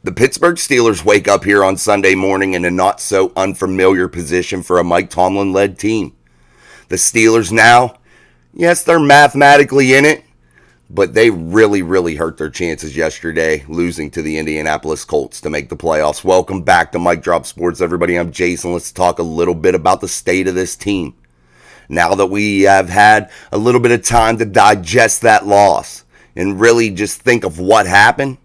The Pittsburgh Steelers wake up here on Sunday morning in a not so unfamiliar position for a Mike Tomlin led team. The Steelers now, yes, they're mathematically in it, but they really hurt their chances yesterday, losing to the Indianapolis Colts to make the playoffs. Welcome back to Mike Drop Sports, everybody. I'm Jason. Let's talk a little bit about the state of this team. Now that we have had a little bit of time to digest that loss and really just think of what happened,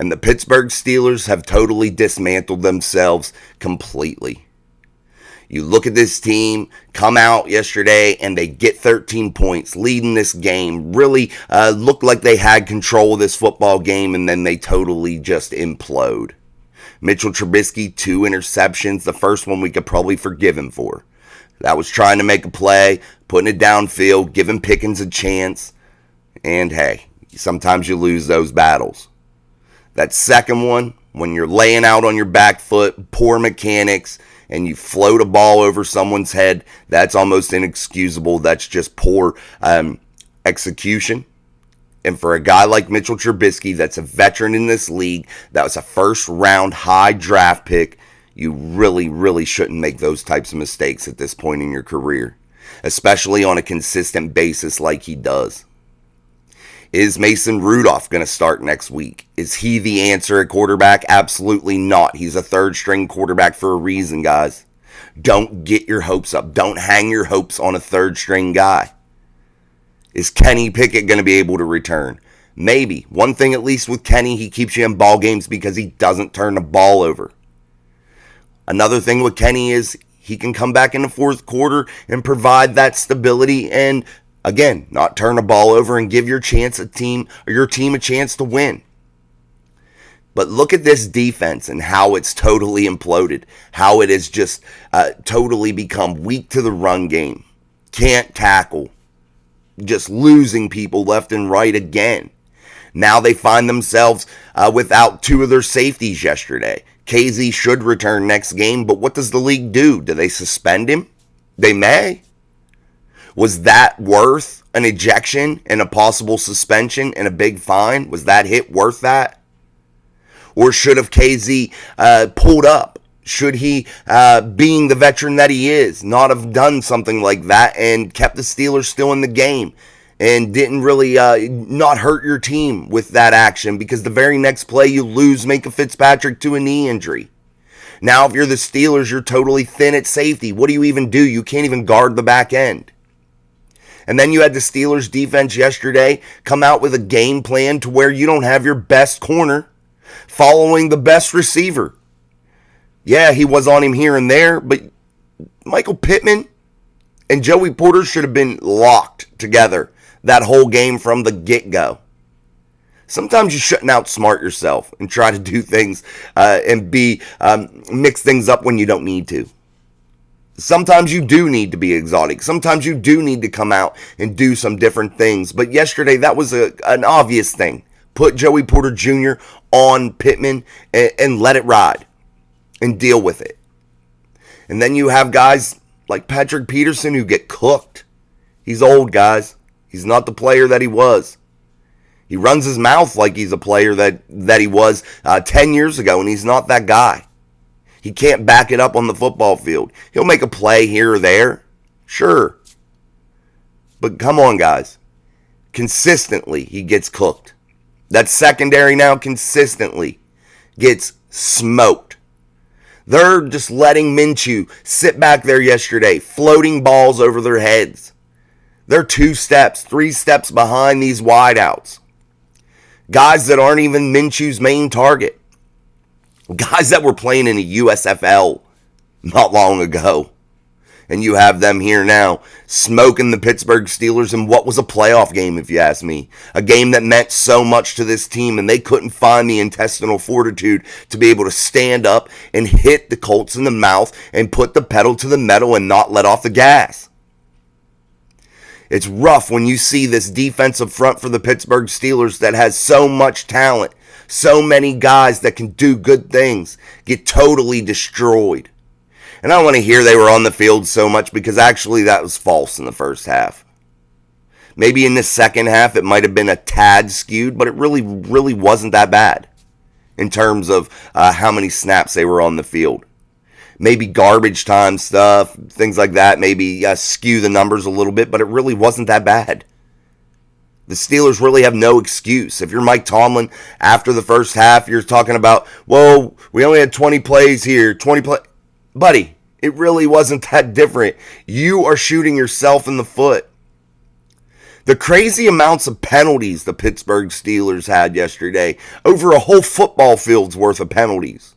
and the Pittsburgh Steelers have totally dismantled themselves completely. You look at this team come out yesterday and they get 13 points, leading this game. Really looked like they had control of this football game, and then they totally just implode. Mitchell Trubisky, 2 interceptions. The first one we could probably forgive him for. That was trying to make a play, putting it downfield, giving Pickens a chance. And hey, sometimes you lose those battles. That second one, when you're laying out on your back foot, poor mechanics, and you float a ball over someone's head, that's almost inexcusable. That's just poor execution. And for a guy like Mitchell Trubisky, that's a veteran in this league, that was a first-round high draft pick, you really shouldn't make those types of mistakes at this point in your career, especially on a consistent basis like he does. Is Mason Rudolph going to start next week? Is he the answer at quarterback? Absolutely not. He's a third-string quarterback for a reason, guys. Don't get your hopes up. Don't hang your hopes on a third-string guy. Is Kenny Pickett going to be able to return? Maybe. One thing at least with Kenny, he keeps you in ball games because he doesn't turn the ball over. Another thing with Kenny is he can come back in the fourth quarter and provide that stability and, again, not turn the ball over and give your team a chance to win. But look at this defense and how it's totally imploded. How it has just totally become weak to the run game. Can't tackle. Just losing people left and right again. Now they find themselves without 2 of their safeties yesterday. KZ should return next game, but what does the league do? Do they suspend him? They may. Was that worth an ejection and a possible suspension and a big fine? Was that hit worth that? Or should have KZ pulled up? Should he, being the veteran that he is, not have done something like that and kept the Steelers still in the game and didn't really not hurt your team with that action? Because the very next play you lose Minkah Fitzpatrick to a knee injury. Now if you're the Steelers, you're totally thin at safety. What do you even do? You can't even guard the back end. And then you had the Steelers defense yesterday come out with a game plan to where you don't have your best corner following the best receiver. Yeah, he was on him here and there, but Michael Pittman and Joey Porter should have been locked together that whole game from the get-go. Sometimes you shouldn't outsmart yourself and try to do things and mix things up when you don't need to. Sometimes you do need to be exotic. Sometimes you do need to come out and do some different things. But yesterday, that was an obvious thing. Put Joey Porter Jr. on Pittman and let it ride and deal with it. And then you have guys like Patrick Peterson who get cooked. He's old, guys. He's not the player that he was. He runs his mouth like he's a player that he was 10 years ago, and he's not that guy. He can't back it up on the football field. He'll make a play here or there. Sure. But come on, guys. Consistently, he gets cooked. That secondary now consistently gets smoked. They're just letting Minshew sit back there yesterday, floating balls over their heads. They're 2 steps, 3 steps behind these wideouts. Guys that aren't even Minshew's main target. Guys that were playing in the USFL not long ago. And you have them here now smoking the Pittsburgh Steelers in what was a playoff game, if you ask me. A game that meant so much to this team, and they couldn't find the intestinal fortitude to be able to stand up and hit the Colts in the mouth and put the pedal to the metal and not let off the gas. It's rough when you see this defensive front for the Pittsburgh Steelers that has so much talent, so many guys that can do good things, get totally destroyed. And I don't want to hear they were on the field so much because actually that was false in the first half. Maybe in the second half it might have been a tad skewed, but it really wasn't that bad. in terms of how many snaps they were on the field. Maybe garbage time stuff, things like that, maybe skew the numbers a little bit, but it really wasn't that bad. The Steelers really have no excuse. If you're Mike Tomlin, after the first half, you're talking about, whoa, we only had 20 plays here, 20 plays. Buddy, it really wasn't that different. You are shooting yourself in the foot. The crazy amounts of penalties the Pittsburgh Steelers had yesterday, over a whole football field's worth of penalties,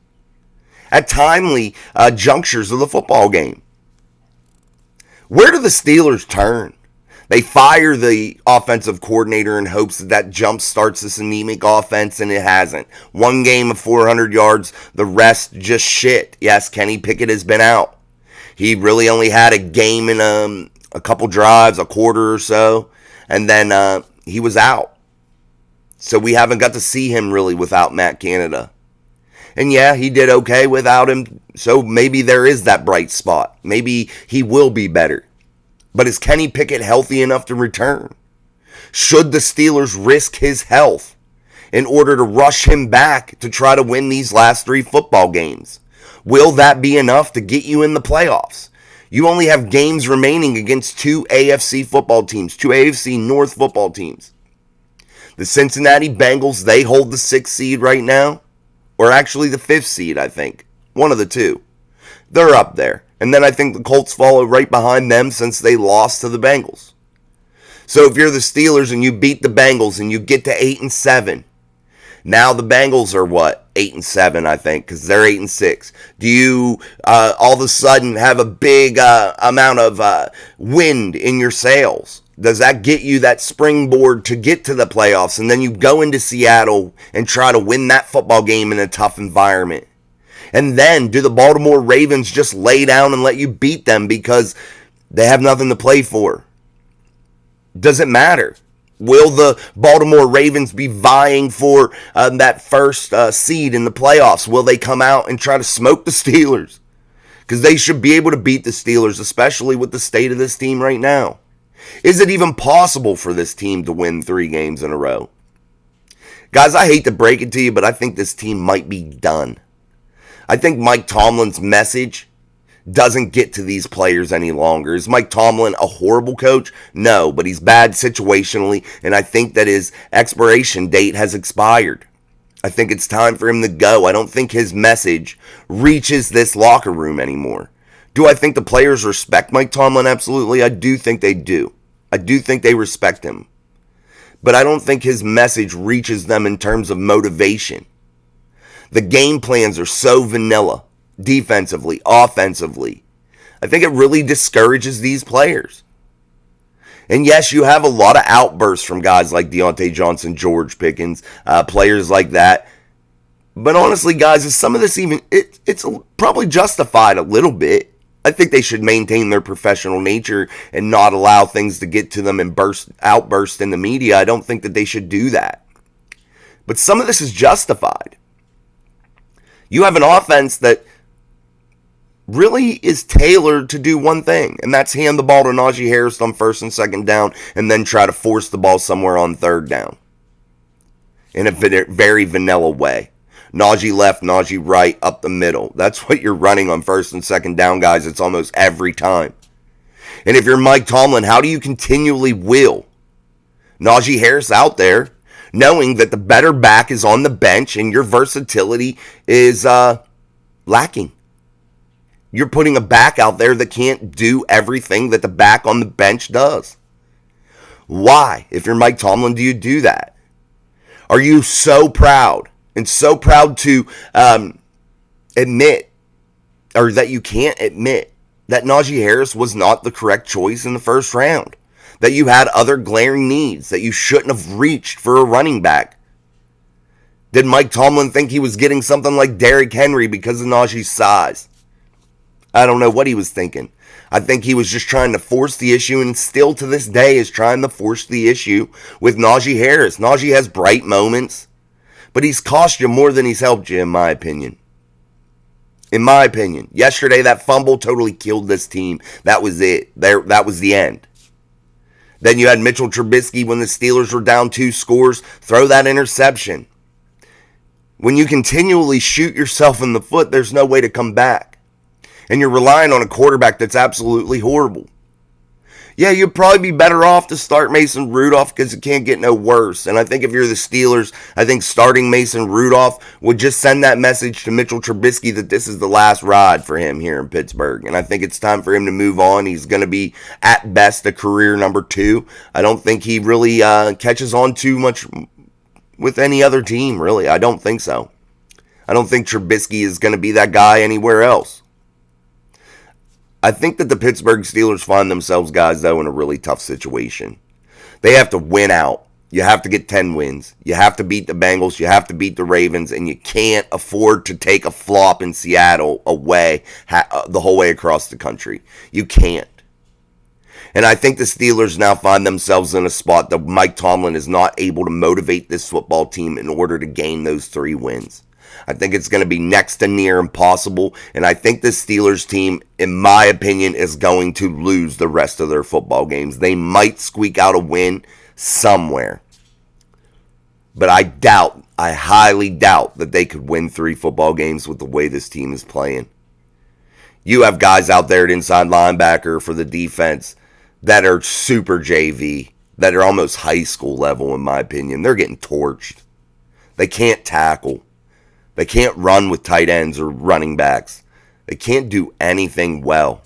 at timely junctures of the football game. Where do the Steelers turn? They fire the offensive coordinator in hopes that jump starts this anemic offense, and it hasn't. One game of 400 yards, the rest just shit. Yes, Kenny Pickett has been out. He really only had a game in a couple drives, a quarter or so, and then he was out. So we haven't got to see him really without Matt Canada. And yeah, he did okay without him, so maybe there is that bright spot. Maybe he will be better. But is Kenny Pickett healthy enough to return? Should the Steelers risk his health in order to rush him back to try to win these last 3 football games? Will that be enough to get you in the playoffs? You only have games remaining against 2 AFC football teams, 2 AFC North football teams. The Cincinnati Bengals, they hold the 6th seed right now. Or actually the 5th seed, I think. One of the two. They're up there. And then I think the Colts follow right behind them since they lost to the Bengals. So if you're the Steelers and you beat the Bengals and you get to 8-7, now the Bengals are what? 8-7, I think, because they're 8-6. Do you all of a sudden have a big amount of wind in your sails? Does that get you that springboard to get to the playoffs? And then you go into Seattle and try to win that football game in a tough environment. And then do the Baltimore Ravens just lay down and let you beat them because they have nothing to play for? Does it matter? Will the Baltimore Ravens be vying for that first seed in the playoffs? Will they come out and try to smoke the Steelers? Because they should be able to beat the Steelers, especially with the state of this team right now. Is it even possible for this team to win 3 games in a row? Guys, I hate to break it to you, but I think this team might be done. I think Mike Tomlin's message doesn't get to these players any longer. Is Mike Tomlin a horrible coach? No, but he's bad situationally, and I think that his expiration date has expired. I think it's time for him to go. I don't think his message reaches this locker room anymore. Do I think the players respect Mike Tomlin? Absolutely, I do think they do. I do think they respect him. But I don't think his message reaches them in terms of motivation. The game plans are so vanilla, defensively, offensively. I think it really discourages these players. And yes, you have a lot of outbursts from guys like Deontay Johnson, George Pickens, players like that. But honestly, guys, is some of this even, it's probably justified a little bit. I think they should maintain their professional nature and not allow things to get to them and outburst in the media. I don't think that they should do that. But some of this is justified. You have an offense that really is tailored to do one thing, and that's hand the ball to Najee Harris on 1st and 2nd down and then try to force the ball somewhere on 3rd down in a very vanilla way. Najee left, Najee right, up the middle. That's what you're running on 1st and 2nd down, guys. It's almost every time. And if you're Mike Tomlin, how do you continually will Najee Harris out there, knowing that the better back is on the bench and your versatility is lacking? You're putting a back out there that can't do everything that the back on the bench does. Why, if you're Mike Tomlin, do you do that? Are you so proud and so proud to admit, or that you can't admit, that Najee Harris was not the correct choice in the 1st round? That you had other glaring needs, that you shouldn't have reached for a running back? Did Mike Tomlin think he was getting something like Derrick Henry because of Najee's size? I don't know what he was thinking. I think he was just trying to force the issue, and still to this day is trying to force the issue with Najee Harris. Najee has bright moments, but he's cost you more than he's helped you, in my opinion. In my opinion. Yesterday, that fumble totally killed this team. That was it. That was the end. Then you had Mitchell Trubisky when the Steelers were down 2 scores, throw that interception. When you continually shoot yourself in the foot, there's no way to come back. And you're relying on a quarterback that's absolutely horrible. Yeah, you'd probably be better off to start Mason Rudolph because it can't get no worse. And I think if you're the Steelers, I think starting Mason Rudolph would just send that message to Mitchell Trubisky that this is the last ride for him here in Pittsburgh. And I think it's time for him to move on. He's going to be, at best, a career number 2. I don't think he really catches on too much with any other team, really. I don't think so. I don't think Trubisky is going to be that guy anywhere else. I think that the Pittsburgh Steelers find themselves, guys, though, in a really tough situation. They have to win out. You have to get 10 wins. You have to beat the Bengals. You have to beat the Ravens. And you can't afford to take a flop in Seattle away the whole way across the country. You can't. And I think the Steelers now find themselves in a spot that Mike Tomlin is not able to motivate this football team in order to gain those 3 wins. I think it's going to be next to near impossible, and I think the Steelers team, in my opinion, is going to lose the rest of their football games. They might squeak out a win somewhere, but I highly doubt that they could win 3 football games with the way this team is playing. You have guys out there at inside linebacker for the defense that are super JV, that are almost high school level, in my opinion. They're getting torched. They can't tackle. They can't run with tight ends or running backs. They can't do anything well.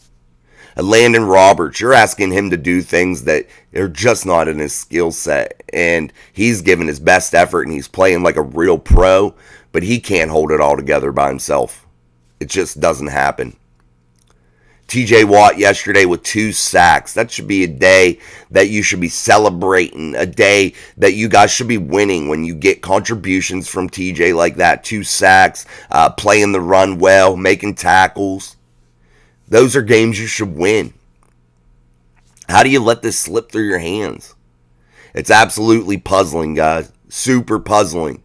And Landon Roberts, you're asking him to do things that are just not in his skill set. And he's given his best effort and he's playing like a real pro, but he can't hold it all together by himself. It just doesn't happen. TJ Watt yesterday with 2 sacks. That should be a day that you should be celebrating. A day that you guys should be winning when you get contributions from TJ like that. 2 sacks, playing the run well, making tackles. Those are games you should win. How do you let this slip through your hands? It's absolutely puzzling, guys. Super puzzling.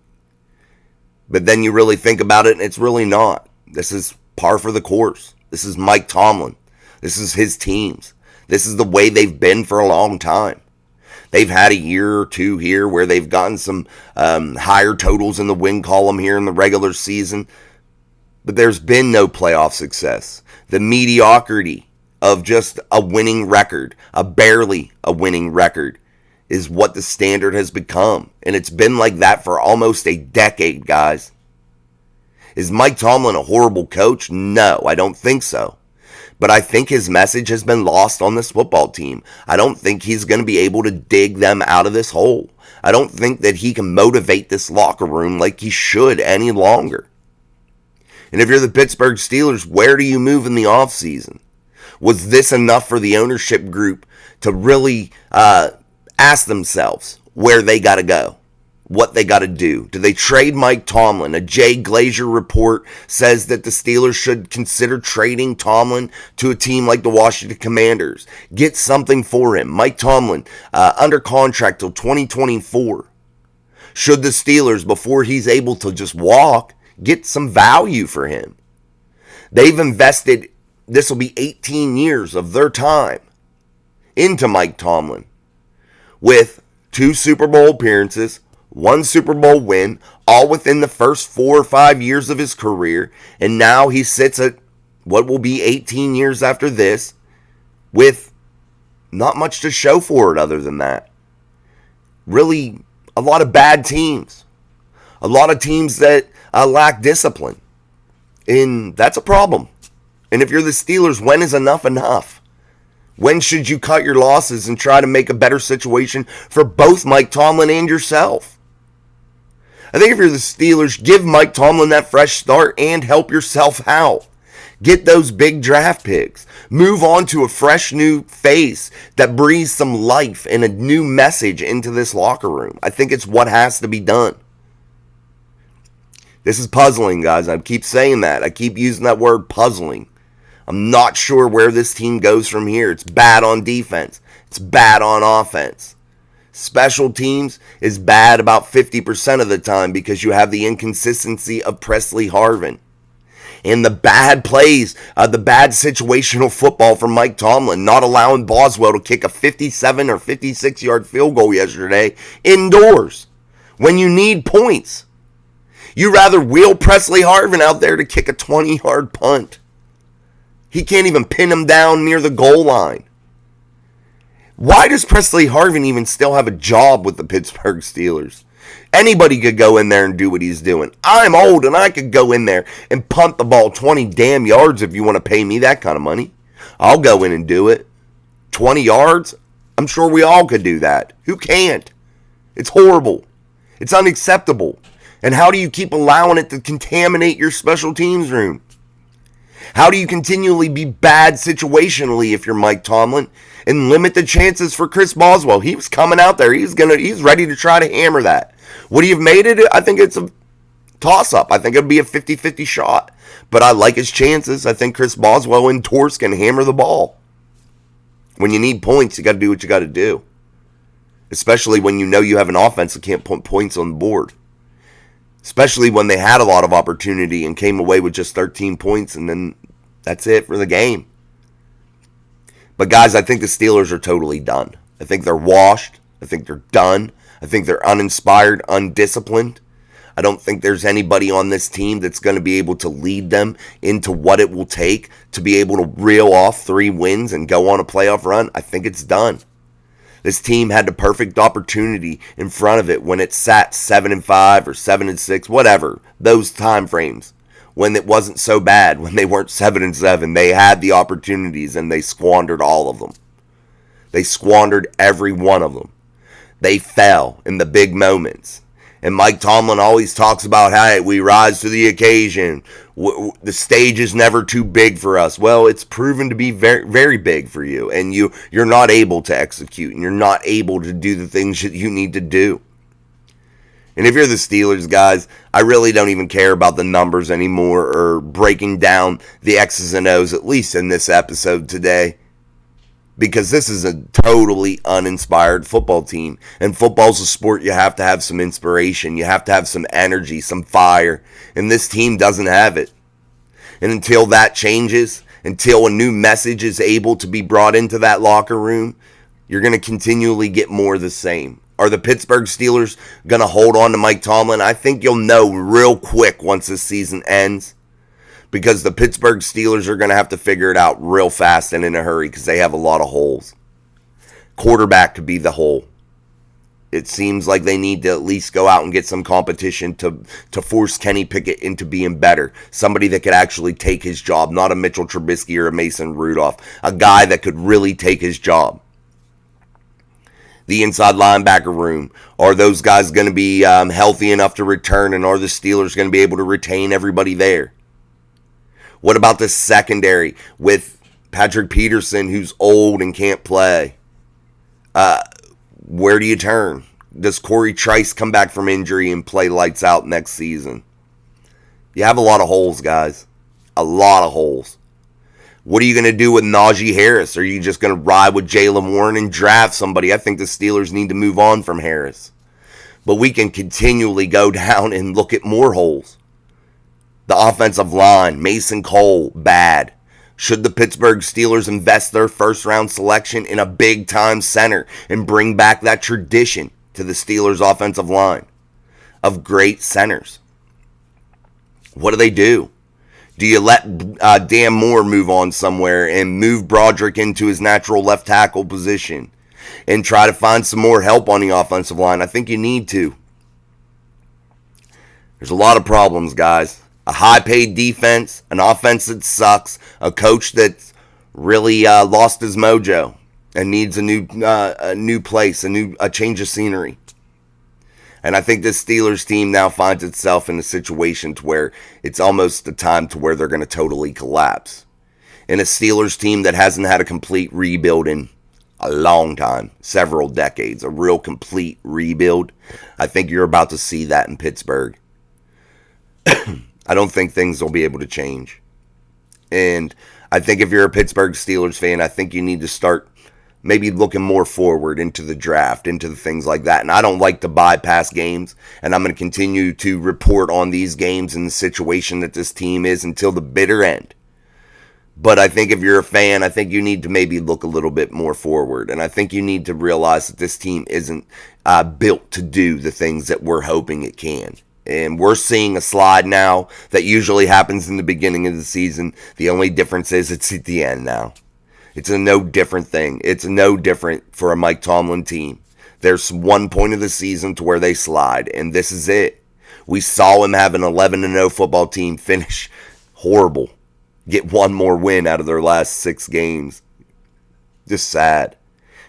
But then you really think about it and it's really not. This is par for the course. This is Mike Tomlin. This is his teams. This is the way they've been for a long time. They've had a year or 2 here where they've gotten some higher totals in the win column here in the regular season. But there's been no playoff success. The mediocrity of just a winning record, barely a winning record, is what the standard has become. And it's been like that for almost a decade, guys. Is Mike Tomlin a horrible coach? No, I don't think so. But I think his message has been lost on this football team. I don't think he's going to be able to dig them out of this hole. I don't think that he can motivate this locker room like he should any longer. And if you're the Pittsburgh Steelers, where do you move in the offseason? Was this enough for the ownership group to really ask themselves where they got to go? What they got to do. Do they trade Mike Tomlin? A Jay Glazer report says that the Steelers should consider trading Tomlin to a team like the Washington Commanders. Get something for him. Mike Tomlin, under contract till 2024. Should the Steelers, before he's able to just walk, get some value for him? They've invested, this will be 18 years of their time into Mike Tomlin with 2 Super Bowl appearances, 1 Super Bowl win, all within the first 4 or 5 years of his career. And now he sits at what will be 18 years after this with not much to show for it other than that. Really, a lot of bad teams. A lot of teams that lack discipline. And that's a problem. And if you're the Steelers, when is enough enough? When should you cut your losses and try to make a better situation for both Mike Tomlin and yourself? I think if you're the Steelers, give Mike Tomlin that fresh start and help yourself out. Get those big draft picks. Move on to a fresh new face that breathes some life and a new message into this locker room. I think it's what has to be done. This is puzzling, guys. I keep saying that. I keep using that word puzzling. I'm not sure where this team goes from here. It's bad on defense. It's bad on offense. Special teams is bad about 50% of the time because you have the inconsistency of Presley Harvin. And the bad plays, the bad situational football from Mike Tomlin, not allowing Boswell to kick a 57 or 56-yard field goal yesterday indoors when you need points. You rather wheel Presley Harvin out there to kick a 20-yard punt. He can't even pin him down near the goal line. Why does Presley Harvin even still have a job with the Pittsburgh Steelers? Anybody could go in there and do what he's doing. I'm old and I could go in there and punt the ball 20 damn yards if you want to pay me that kind of money. I'll go in and do it. 20 yards? I'm sure we all could do that. Who can't? It's horrible. It's unacceptable. And how do you keep allowing it to contaminate your special teams room? How do you continually be bad situationally if you're Mike Tomlin and limit the chances for Chris Boswell? He was coming out there. He's ready to try to hammer that. Would he have made it? I think it's a toss-up. I think it'll be a 50-50 shot. But I like his chances. I think Chris Boswell and Torres can hammer the ball. When you need points, you got to do what you got to do. Especially when you know you have an offense that can't put points on the board. Especially when they had a lot of opportunity and came away with just 13 points, and then that's it for the game. But guys, I think the Steelers are totally done. I think they're washed. I think they're done. I think they're uninspired, undisciplined. I don't think there's anybody on this team that's going to be able to lead them into what it will take to be able to reel off 3 wins and go on a playoff run. I think it's done. This team had the perfect opportunity in front of it when it sat 7-5 or 7-6, whatever, those time frames. When it wasn't so bad, when they weren't 7-7, they had the opportunities and they squandered all of them. They squandered every one of them. They fell in the big moments. And Mike Tomlin always talks about, hey, we rise to the occasion. The stage is never too big for us. Well, it's proven to be very, very big for you. And you're not able to execute. And you're not able to do the things that you need to do. And if you're the Steelers, guys, I really don't even care about the numbers anymore or breaking down the X's and O's, at least in this episode today. Because this is a totally uninspired football team. And football's a sport you have to have some inspiration. You have to have some energy, some fire. And this team doesn't have it. And until that changes, until a new message is able to be brought into that locker room, you're going to continually get more of the same. Are the Pittsburgh Steelers going to hold on to Mike Tomlin? I think you'll know real quick once this season ends. Because the Pittsburgh Steelers are going to have to figure it out real fast and in a hurry because they have a lot of holes. Quarterback could be the hole. It seems like they need to at least go out and get some competition to force Kenny Pickett into being better. Somebody that could actually take his job, not a Mitchell Trubisky or a Mason Rudolph. A guy that could really take his job. The inside linebacker room. Are those guys going to be healthy enough to return, and are the Steelers going to be able to retain everybody there? What about the secondary with Patrick Peterson, who's old and can't play? Where do you turn? Does Corey Trice come back from injury and play lights out next season? You have a lot of holes, guys. A lot of holes. What are you going to do with Najee Harris? Are you just going to ride with Jaylen Warren and draft somebody? I think the Steelers need to move on from Harris. But we can continually go down and look at more holes. The offensive line, Mason Cole, bad. Should the Pittsburgh Steelers invest their first-round selection in a big-time center and bring back that tradition to the Steelers' offensive line of great centers? What do? Do you let Dan Moore move on somewhere and move Broderick into his natural left tackle position and try to find some more help on the offensive line? I think you need to. There's a lot of problems, guys. A high-paid defense, an offense that sucks, a coach that's really lost his mojo and needs a new place, a change of scenery. And I think this Steelers team now finds itself in a situation to where it's almost the time to where they're going to totally collapse. In a Steelers team that hasn't had a complete rebuild in a long time, several decades, a real complete rebuild, I think you're about to see that in Pittsburgh. I don't think things will be able to change. And I think if you're a Pittsburgh Steelers fan, I think you need to start maybe looking more forward into the draft, into the things like that. And I don't like to bypass games, and I'm going to continue to report on these games and the situation that this team is until the bitter end. But I think if you're a fan, I think you need to maybe look a little bit more forward. And I think you need to realize that this team isn't built to do the things that we're hoping it can. And we're seeing a slide now that usually happens in the beginning of the season. The only difference is it's at the end now. It's a no different thing. It's no different for a Mike Tomlin team. There's one point of the season to where they slide, and this is it. We saw him have an 11-0 football team finish horrible. Get one more win out of their last 6 games. Just sad.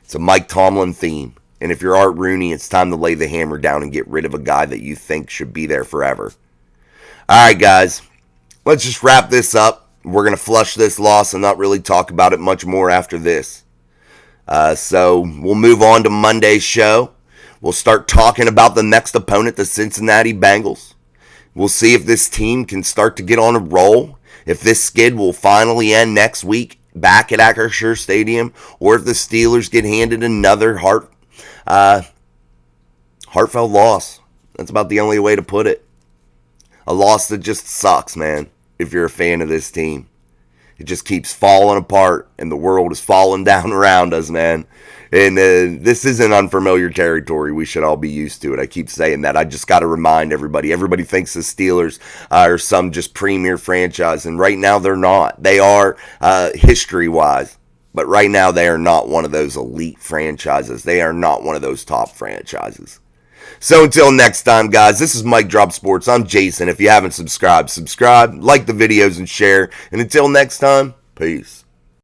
It's a Mike Tomlin theme. And if you're Art Rooney, it's time to lay the hammer down and get rid of a guy that you think should be there forever. All right, guys. Let's just wrap this up. We're going to flush this loss and not really talk about it much more after this. So we'll move on to Monday's show. We'll start talking about the next opponent, the Cincinnati Bengals. We'll see if this team can start to get on a roll. If this skid will finally end next week back at Acrisure Stadium, or if the Steelers get handed another heartfelt loss. That's about the only way to put it. A loss that just sucks, man, if you're a fan of this team. It just keeps falling apart, and the world is falling down around us, man. And this isn't unfamiliar territory. We should all be used to it. I keep saying that. I just got to remind everybody. Everybody thinks the Steelers are some just premier franchise, and right now they're not. They are history-wise, but right now they are not one of those elite franchises. They are not one of those top franchises. So until next time, guys, this is Mike Drop Sports. I'm Jason. If you haven't subscribed, subscribe, like the videos, and share. And until next time, peace.